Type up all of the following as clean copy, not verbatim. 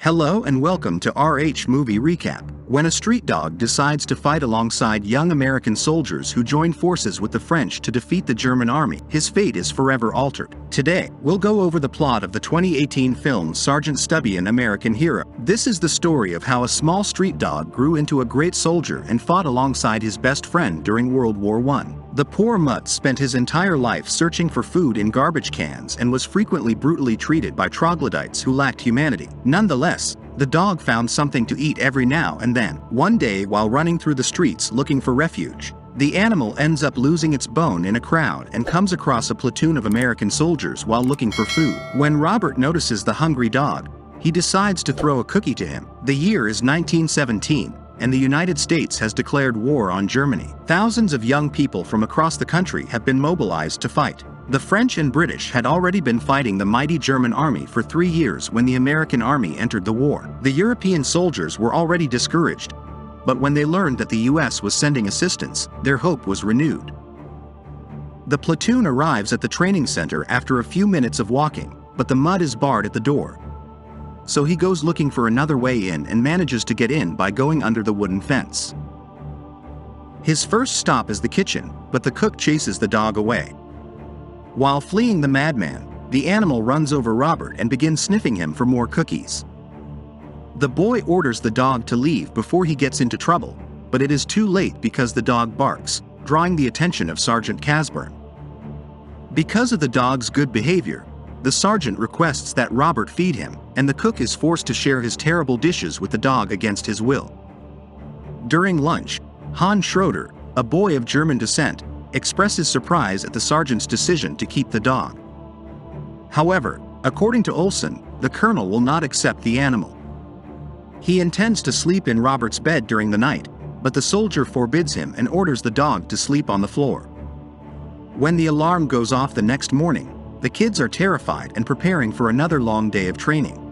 Hello and welcome to RH Movie Recap. When a street dog decides to fight alongside young American soldiers who join forces with the French to defeat the German army, his fate is forever altered. Today, we'll go over the plot of the 2018 film Sergeant Stubby, an American Hero. This is the story of how a small street dog grew into a great soldier and fought alongside his best friend during World War I. The poor mutt spent his entire life searching for food in garbage cans and was frequently brutally treated by troglodytes who lacked humanity. Nonetheless, the dog found something to eat every now and then. One day, while running through the streets looking for refuge, the animal ends up losing its bone in a crowd and comes across a platoon of American soldiers while looking for food. When Robert notices the hungry dog, he decides to throw a cookie to him. The year is 1917. And the United States has declared war on Germany. Thousands of young people from across the country have been mobilized to fight. The French and British had already been fighting the mighty German army for 3 years when the American army entered the war. The European soldiers were already discouraged, but when they learned that the US was sending assistance, their hope was renewed. The platoon arrives at the training center after a few minutes of walking, but the mud is barred at the door. So he goes looking for another way in and manages to get in by going under the wooden fence. His first stop is the kitchen, but the cook chases the dog away. While fleeing the madman, the animal runs over Robert and begins sniffing him for more cookies. The boy orders the dog to leave before he gets into trouble, but it is too late because the dog barks, drawing the attention of Sergeant Casburn. Because of the dog's good behavior, the sergeant requests that Robert feed him, and the cook is forced to share his terrible dishes with the dog against his will. During lunch, Hans Schroeder, a boy of German descent, expresses surprise at the sergeant's decision to keep the dog. However, according to Olson, the colonel will not accept the animal. He intends to sleep in Robert's bed during the night, but the soldier forbids him and orders the dog to sleep on the floor. When the alarm goes off the next morning, the kids are terrified and preparing for another long day of training.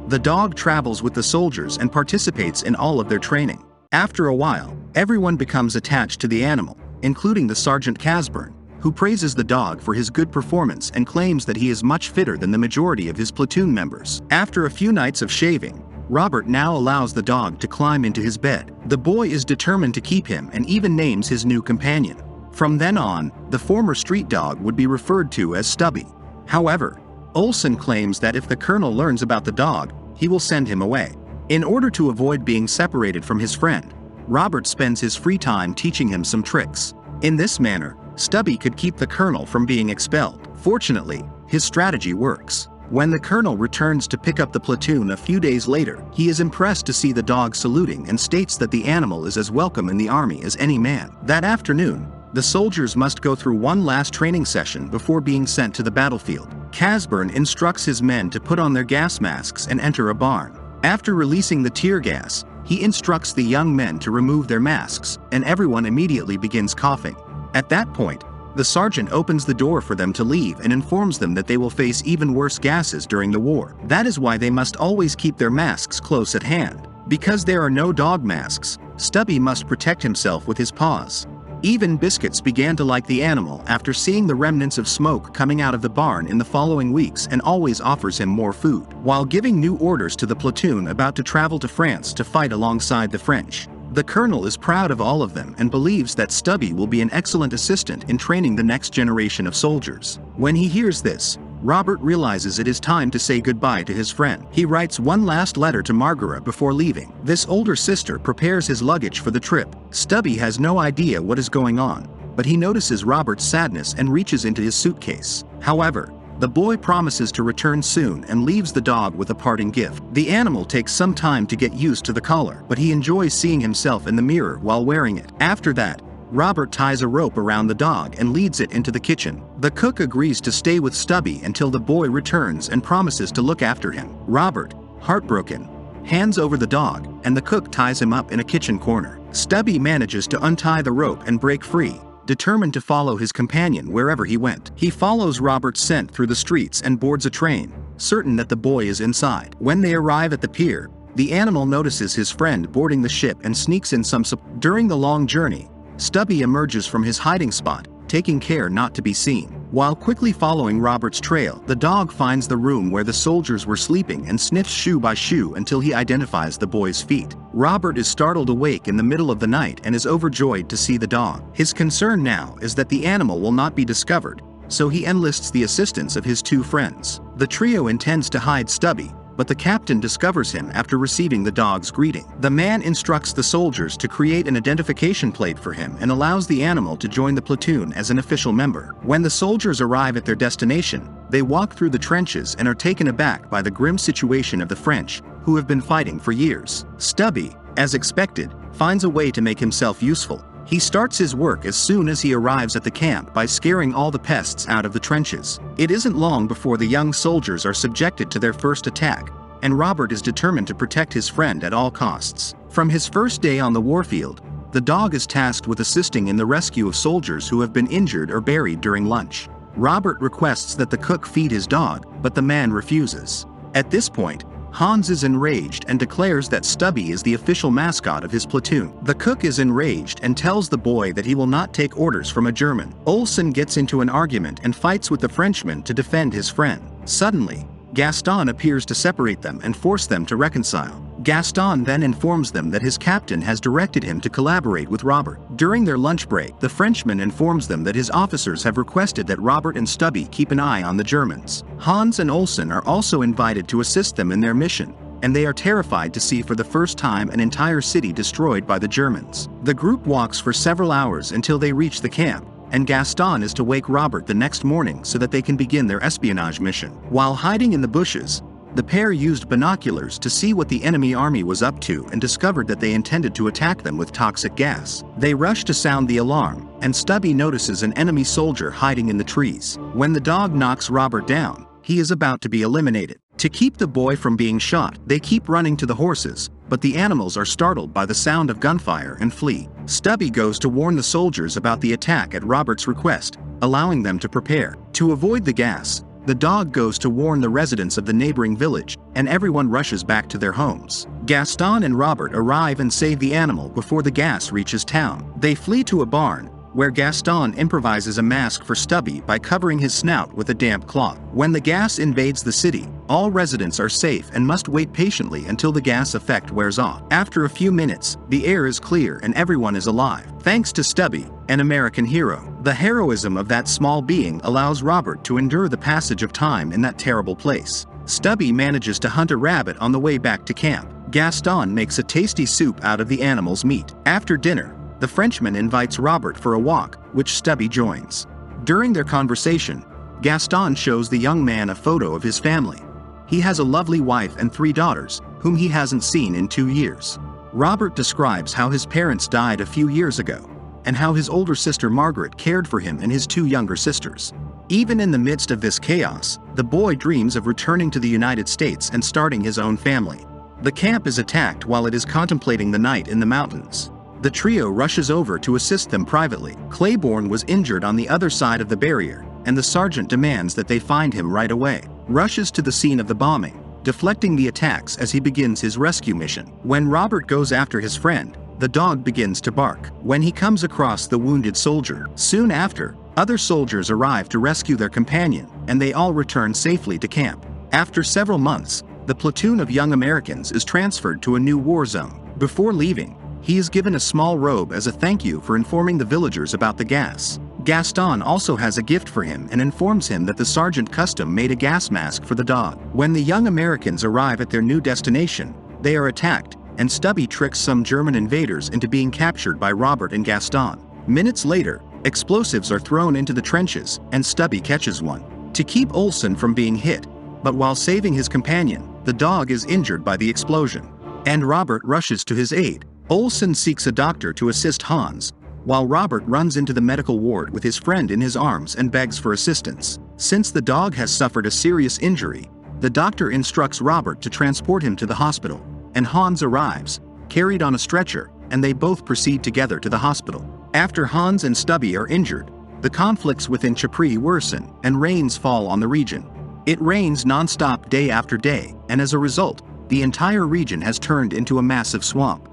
The dog travels with the soldiers and participates in all of their training. After a while, everyone becomes attached to the animal, including the Sergeant Casburn, who praises the dog for his good performance and claims that he is much fitter than the majority of his platoon members. After a few nights of shaving, Robert now allows the dog to climb into his bed. The boy is determined to keep him and even names his new companion. From then on, the former street dog would be referred to as Stubby. However, Olson claims that if the colonel learns about the dog, he will send him away. In order to avoid being separated from his friend, Robert spends his free time teaching him some tricks. In this manner, Stubby could keep the colonel from being expelled. Fortunately, his strategy works. When the colonel returns to pick up the platoon a few days later, he is impressed to see the dog saluting and states that the animal is as welcome in the army as any man. That afternoon, the soldiers must go through one last training session before being sent to the battlefield. Casburn instructs his men to put on their gas masks and enter a barn. After releasing the tear gas, he instructs the young men to remove their masks, and everyone immediately begins coughing. At that point, the sergeant opens the door for them to leave and informs them that they will face even worse gases during the war. That is why they must always keep their masks close at hand. Because there are no dog masks, Stubby must protect himself with his paws. Even Biscuits began to like the animal after seeing the remnants of smoke coming out of the barn in the following weeks and always offers him more food, while giving new orders to the platoon about to travel to France to fight alongside the French. The colonel is proud of all of them and believes that Stubby will be an excellent assistant in training the next generation of soldiers. When he hears this, Robert realizes it is time to say goodbye to his friend. He writes one last letter to Margaret before leaving. This older sister prepares his luggage for the trip. Stubby has no idea what is going on, but he notices Robert's sadness and reaches into his suitcase. However, the boy promises to return soon and leaves the dog with a parting gift. The animal takes some time to get used to the collar, but he enjoys seeing himself in the mirror while wearing it. After that, Robert ties a rope around the dog and leads it into the kitchen. The cook agrees to stay with Stubby until the boy returns and promises to look after him. Robert, heartbroken, hands over the dog, and the cook ties him up in a kitchen corner. Stubby manages to untie the rope and break free, determined to follow his companion wherever he went. He follows Robert's scent through the streets and boards a train, certain that the boy is inside. When they arrive at the pier, the animal notices his friend boarding the ship and sneaks in some support. During the long journey, Stubby emerges from his hiding spot, taking care not to be seen. While quickly following Robert's trail, the dog finds the room where the soldiers were sleeping and sniffs shoe by shoe until he identifies the boy's feet. Robert is startled awake in the middle of the night and is overjoyed to see the dog. His concern now is that the animal will not be discovered, so he enlists the assistance of his two friends. The trio intends to hide Stubby, but the captain discovers him after receiving the dog's greeting. The man instructs the soldiers to create an identification plate for him and allows the animal to join the platoon as an official member. When the soldiers arrive at their destination, they walk through the trenches and are taken aback by the grim situation of the French, who have been fighting for years. Stubby, as expected, finds a way to make himself useful. He starts his work as soon as he arrives at the camp by scaring all the pests out of the trenches. It isn't long before the young soldiers are subjected to their first attack, and Robert is determined to protect his friend at all costs. From his first day on the warfield, the dog is tasked with assisting in the rescue of soldiers who have been injured or buried during lunch. Robert requests that the cook feed his dog, but the man refuses. At this point, Hans is enraged and declares that Stubby is the official mascot of his platoon. The cook is enraged and tells the boy that he will not take orders from a German. Olsen gets into an argument and fights with the Frenchman to defend his friend. Suddenly, Gaston appears to separate them and force them to reconcile. Gaston then informs them that his captain has directed him to collaborate with Robert. During their lunch break, the Frenchman informs them that his officers have requested that Robert and Stubby keep an eye on the Germans. Hans and Olsen are also invited to assist them in their mission, and they are terrified to see for the first time an entire city destroyed by the Germans. The group walks for several hours until they reach the camp, and Gaston is to wake Robert the next morning so that they can begin their espionage mission. While hiding in the bushes, the pair used binoculars to see what the enemy army was up to and discovered that they intended to attack them with toxic gas. They rush to sound the alarm, and Stubby notices an enemy soldier hiding in the trees. When the dog knocks Robert down, he is about to be eliminated. To keep the boy from being shot, they keep running to the horses, but the animals are startled by the sound of gunfire and flee. Stubby goes to warn the soldiers about the attack at Robert's request, allowing them to prepare. To avoid the gas, the dog goes to warn the residents of the neighboring village, and everyone rushes back to their homes. Gaston and Robert arrive and save the animal before the gas reaches town. They flee to a barn, where Gaston improvises a mask for Stubby by covering his snout with a damp cloth. When the gas invades the city, all residents are safe and must wait patiently until the gas effect wears off. After a few minutes, the air is clear and everyone is alive, thanks to Stubby, an American hero. The heroism of that small being allows Robert to endure the passage of time in that terrible place. Stubby manages to hunt a rabbit on the way back to camp. Gaston makes a tasty soup out of the animal's meat. After dinner, the Frenchman invites Robert for a walk, which Stubby joins. During their conversation, Gaston shows the young man a photo of his family. He has a lovely wife and 3 daughters, whom he hasn't seen in 2 years. Robert describes how his parents died a few years ago, and how his older sister Margaret cared for him and his 2 younger sisters. Even in the midst of this chaos, the boy dreams of returning to the United States and starting his own family. The camp is attacked while it is contemplating the night in the mountains. The trio rushes over to assist them privately. Claiborne was injured on the other side of the barrier, and the sergeant demands that they find him right away. Rushes to the scene of the bombing, deflecting the attacks as he begins his rescue mission. When Robert goes after his friend, the dog begins to bark when he comes across the wounded soldier. Soon after, other soldiers arrive to rescue their companion, and they all return safely to camp. After several months, the platoon of young Americans is transferred to a new war zone. Before leaving, he is given a small robe as a thank you for informing the villagers about the gas. Gaston also has a gift for him and informs him that the sergeant custom made a gas mask for the dog. When the young Americans arrive at their new destination, they are attacked, and Stubby tricks some German invaders into being captured by Robert and Gaston. Minutes later, explosives are thrown into the trenches, and Stubby catches one. To keep Olsen from being hit, but while saving his companion, the dog is injured by the explosion, and Robert rushes to his aid. Olsen seeks a doctor to assist Hans, while Robert runs into the medical ward with his friend in his arms and begs for assistance. Since the dog has suffered a serious injury, the doctor instructs Robert to transport him to the hospital, and Hans arrives, carried on a stretcher, and they both proceed together to the hospital. After Hans and Stubby are injured, the conflicts within Chypre worsen, and rains fall on the region. It rains non-stop day after day, and as a result, the entire region has turned into a massive swamp.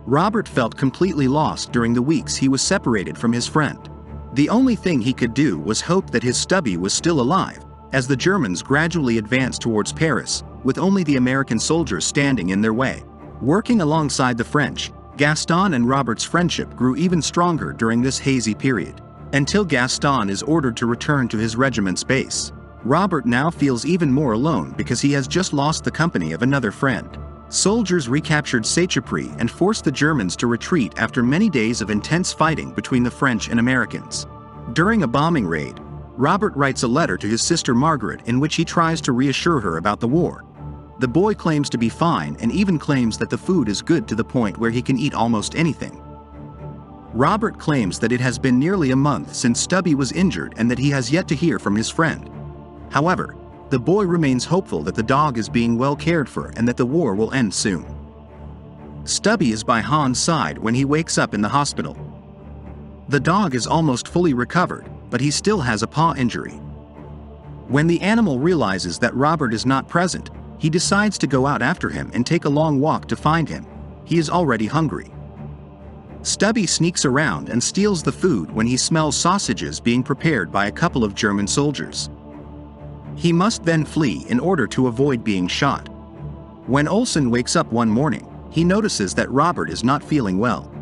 Robert felt completely lost during the weeks he was separated from his friend. The only thing he could do was hope that his Stubby was still alive, as the Germans gradually advanced towards Paris, with only the American soldiers standing in their way. Working alongside the French, Gaston and Robert's friendship grew even stronger during this hazy period, until Gaston is ordered to return to his regiment's base. Robert now feels even more alone because he has just lost the company of another friend. Soldiers recaptured Seicheprey and forced the Germans to retreat after many days of intense fighting between the French and Americans. During a bombing raid, Robert writes a letter to his sister Margaret in which he tries to reassure her about the war. The boy claims to be fine and even claims that the food is good to the point where he can eat almost anything. Robert claims that it has been nearly a month since Stubby was injured and that he has yet to hear from his friend. However, the boy remains hopeful that the dog is being well cared for and that the war will end soon. Stubby is by Hans' side when he wakes up in the hospital. The dog is almost fully recovered, but he still has a paw injury. When the animal realizes that Robert is not present, he decides to go out after him and take a long walk to find him. He is already hungry. Stubby sneaks around and steals the food when he smells sausages being prepared by a couple of German soldiers. He must then flee in order to avoid being shot. When Olsen wakes up one morning, he notices that Robert is not feeling well,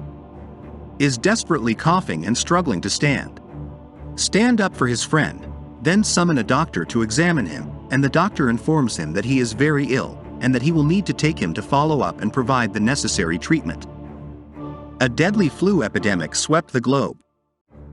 is desperately coughing and struggling to stand up for his friend, then summon a doctor to examine him, and the doctor informs him that he is very ill and that he will need to take him to follow up and provide the necessary treatment. A deadly flu epidemic swept the globe.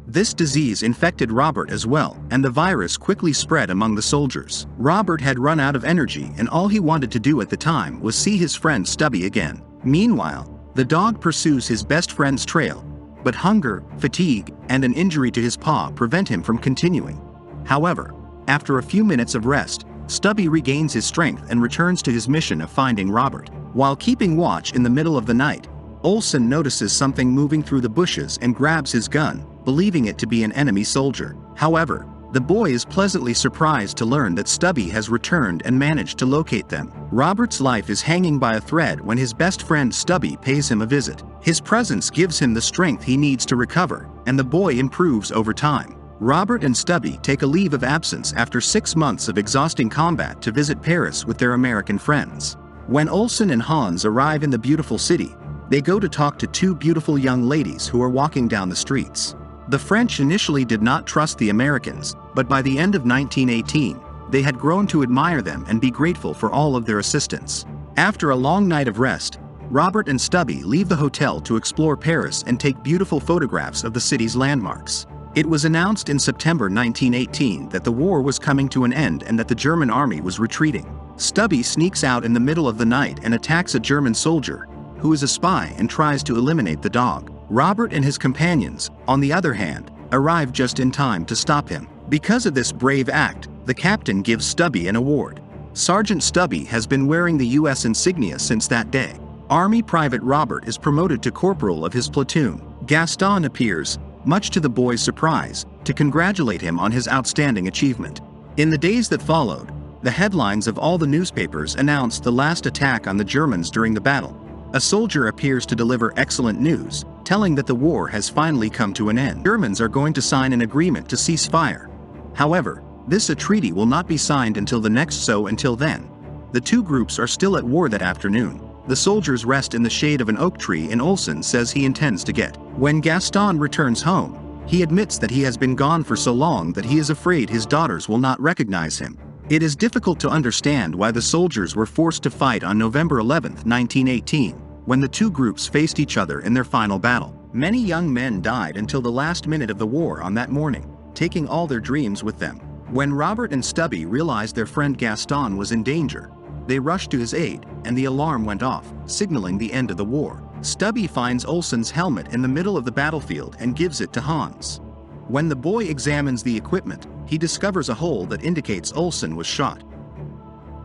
This disease infected Robert as well, and the virus quickly spread among the soldiers. Robert had run out of energy and all he wanted to do at the time was see his friend Stubby again. Meanwhile, the dog pursues his best friend's trail, but hunger, fatigue, and an injury to his paw prevent him from continuing. However, after a few minutes of rest, Stubby regains his strength and returns to his mission of finding Robert. While keeping watch in the middle of the night, Olsen notices something moving through the bushes and grabs his gun, believing it to be an enemy soldier. However, the boy is pleasantly surprised to learn that Stubby has returned and managed to locate them. Robert's life is hanging by a thread when his best friend Stubby pays him a visit. His presence gives him the strength he needs to recover, and the boy improves over time. Robert and Stubby take a leave of absence after 6 months of exhausting combat to visit Paris with their American friends. When Olsen and Hans arrive in the beautiful city, they go to talk to two beautiful young ladies who are walking down the streets. The French initially did not trust the Americans, but by the end of 1918, they had grown to admire them and be grateful for all of their assistance. After a long night of rest, Robert and Stubby leave the hotel to explore Paris and take beautiful photographs of the city's landmarks. It was announced in September 1918 that the war was coming to an end and that the German army was retreating. Stubby sneaks out in the middle of the night and attacks a German soldier, who is a spy and tries to eliminate the dog. Robert and his companions, on the other hand, arrive just in time to stop him. Because of this brave act, the captain gives Stubby an award. Sergeant Stubby has been wearing the U.S. insignia since that day. Army Private Robert is promoted to corporal of his platoon. Gaston appears, much to the boy's surprise, to congratulate him on his outstanding achievement. In the days that followed, the headlines of all the newspapers announced the last attack on the Germans during the battle. A soldier appears to deliver excellent news, telling that the war has finally come to an end. Germans are going to sign an agreement to cease fire. However, this treaty will not be signed until the next, so until then, the two groups are still at war that afternoon. The soldiers rest in the shade of an oak tree and Olsen says he intends to get. When Gaston returns home, he admits that he has been gone for so long that he is afraid his daughters will not recognize him. It is difficult to understand why the soldiers were forced to fight on November 11, 1918, when the two groups faced each other in their final battle. Many young men died until the last minute of the war on that morning, taking all their dreams with them. When Robert and Stubby realized their friend Gaston was in danger, they rushed to his aid, and the alarm went off, signaling the end of the war. Stubby finds Olsen's helmet in the middle of the battlefield and gives it to Hans. When the boy examines the equipment, he discovers a hole that indicates Olsen was shot.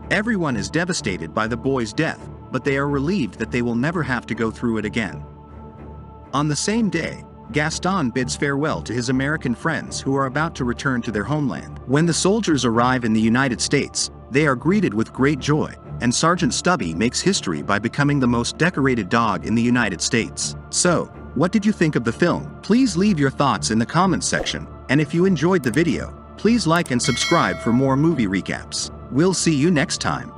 Everyone is devastated by the boy's death, but they are relieved that they will never have to go through it again. On the same day, Gaston bids farewell to his American friends who are about to return to their homeland. When the soldiers arrive in the United States, they are greeted with great joy, and Sergeant Stubby makes history by becoming the most decorated dog in the United States. So, What did you think of the film? Please leave your thoughts in the comments section, and if you enjoyed the video, please like and subscribe for more movie recaps. We'll see you next time.